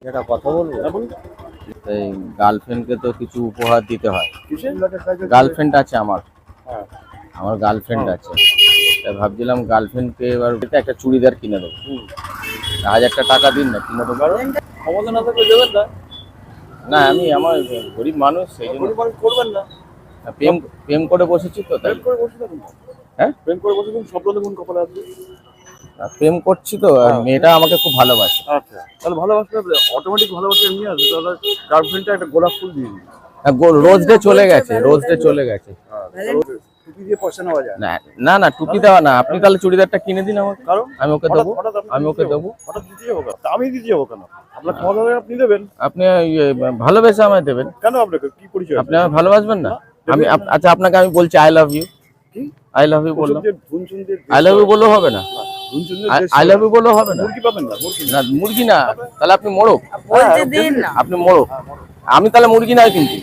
একটা কথা বলবো। এখন এই গার্লফ্রেন্ডকে তো কিছু উপহার দিতে হয়। কিসের? গার্লফ্রেন্ড আছে আমার, হ্যাঁ। আমার গার্লফ্রেন্ড আছে। তাই ভাবছিলাম গার্লফ্রেন্ডকে এবার একটা চুড়িদার কিনে দেবো। 1000 টাকা দিন না, কিনে দেবো। ক্ষমতা না থাকলে দেবেন না। না, আমি আমার গরিব মানুষ, সেই জন্য গরিব মানুষ করবেন না। প্রেম প্রেম করে বসেছি তো, তাই। প্রেম করে বসে থাকুন না। হ্যাঁ, প্রেম করে বসে থাকুন, স্বপ্ন দেখুন কপালে আছে। প্রেম করছি তো, আর মেয়েটা আমাকে খুব ভালোবাসে। আচ্ছা, তাহলে ভালোবাসলে অটোমেটিক ভালোবাসা এমনি আসবে। তাহলে গার্লফ্রেন্ডটা একটা গোলাপ ফুল দিয়ে দিন। রোজ ডে চলে গেছে, রোজ ডে চলে গেছে। টুপি দিয়ে পয়সা নেওয়া যায়। না না না, টুপি দেওয়া না, আপনি তাহলে চুড়িদারটা কিনে দিন আমাকে, কারণ আমি ওকে দেবো। আমি ওকে দেবো। হঠাৎ দিতে যাবো কেন? আমি দিতে যাবো কেন? আপনার ক্ষমতা থাকলে আপনি দেবেন। আপনি ভালোবেসে আমায় দেবেন। কেন আপনাকে কি পরিচয়? আপনি আমায় ভালোবাসবেন না? আমি আচ্ছা, আপনাকে আমি বলছি আই লাভ ইউ। কি? আই লাভ ইউ বললাম। ধুনচুন দিয়ে আই লাভ ইউ বললেও হবে না? ধুনচুন আই লাভ ইউ বললেও হবে না? মুরগি পাবেন না, মুরগি না, মুরগি না, তাহলে আপনি মোড়ক। বলতে দিন না। আপনি মোড়ক, আমি তাহলে মুরগি নয় কিন্তু।